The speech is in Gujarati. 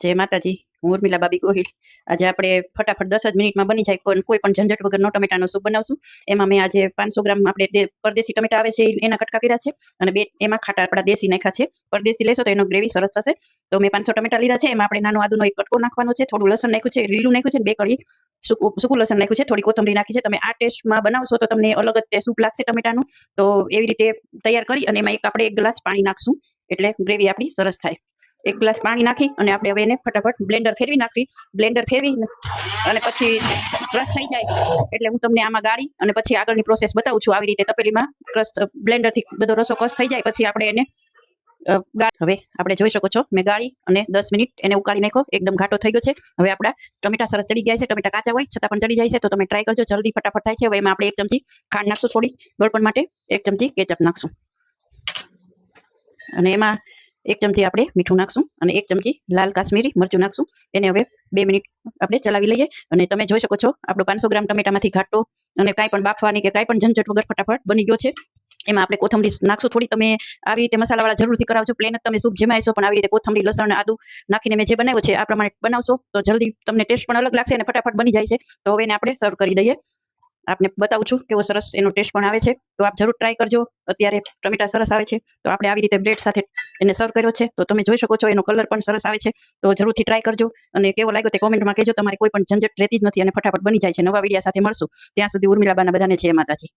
જય માતાજી, હું ઉર્મિલા બાબી ગોહિલ. આજે આપણે ફટાફટ 10 જ મિનિટમાં બની જાય પણ કોઈ પણ ઝંઝટ વગરનો ટમેટાનો સૂપ બનાવશું. એમાં મેં આજે 500 ગ્રામ આપણે પરદેશી ટમેટા આવે છે એના કટકા કર્યા છે અને બે એમાં ખાટા આપણા દેશી નાખ્યા છે. પરદેશી લેશો તો એનો ગ્રેવી સરસ થશે. તો મેં 500 ટમેટા લીધા છે. એમાં આપણે નાનો આદુનો એક કટકો નાખવાનો છે, થોડું લસણ નાખ્યું છે, લીલું નાખ્યું છે, બે કળી સૂકું લસણ નાખ્યું છે, થોડી કોથમરી નાખી છે. તમે આ ટેસ્ટમાં બનાવશો તો તમને અલગ જ સૂપ લાગશે ટમેટાનું. તો એવી રીતે તૈયાર કરી અને એમાં આપણે 1 ગ્લાસ પાણી નાખશું એટલે ગ્રેવી આપણી સરસ થાય. 1 ગ્લાસ પાણી નાખી અને આપણે હવે એને ફટાફટ બ્લેન્ડર ફેરવી નાખવી. બ્લેન્ડર ફેરવી અને પછી ક્રશ થઈ જાય એટલે હું તમને આમાં ગાળી અને પછી આગળની પ્રોસેસ બતાવું છું. આવી રીતે તપેલીમાં ક્રશ બ્લેન્ડરથી બધો રસો ક્રશ થઈ જાય પછી આપણે એને હવે આપણે જોઈ શકો છો મેં ગાળી અને 10 મિનિટ એને ઉકાળી નાખ્યો. એકદમ ઘાટો થઈ ગયો છે. હવે આપણા ટમેટા સરસ ચડી ગયા છે. ટમેટા કાચા હોય છતાં પણ ચડી જાય છે. તો તમે ટ્રાય કરજો, જલ્દી ફટાફટ થાય છે. હવે એમાં આપણે 1 ચમચી ખાંડ નાખશું, થોડી ગળપણ માટે 1 ચમચી કેચઅપ નાખશું અને એમાં 1 ચમચી આપણે મીઠું નાખશું અને 1 ચમચી લાલ કાશ્મીરી મરચું નાખશું. એને હવે 2 મિનિટ આપણે ચલાવી લઈએ અને તમે જોઈ શકો છો આપણો 500 ગ્રામ ટમેટામાંથી ઘાટો અને કાંઈ પણ બાફવાની કે કાંઈ પણ ઝંઝટ વગર ફટાફટ બની ગયો છે. એમાં આપણે કોથમરી નાખશું થોડી. તમે આવી રીતે મસાલાવાળા જરૂરથી કરાવજો. પ્લેન જ તમે સૂપ જમાઈશો પણ આવી રીતે કોથમરી, લસણ, આદુ નાખીને મેં જે બનાવ્યો છે આ પ્રમાણે બનાવશો તો જલ્દી તમને ટેસ્ટ પણ અલગ લાગશે અને ફટાફટ બની જાય છે. તો હવે એને આપણે સર્વ કરી દઈએ. આપને બતાવું છું કેવો સરસ એનો ટેસ્ટ પણ આવે છે. તો આપ જરૂર ટ્રાય કરજો. અત્યારે ટમેટા સરસ આવે છે તો આપણે આવી રીતે બ્રેડ સાથે એને સર્વ કર્યો છે. તો તમે જોઈ શકો છો એનો કલર પણ સરસ આવે છે. તો જરૂરથી ટ્રાય કરજો અને કેવો લાગ્યો તે કોમેન્ટમાં કહેજો. તમારે કોઈ પણ ઝંઝટ રહેતી જ નથી અને ફટાફટ બની જાય છે. નવા વિડીયો સાથે મળશું. ત્યાં સુધી ઉર્મિલાબાના બધાને જય માતાજી.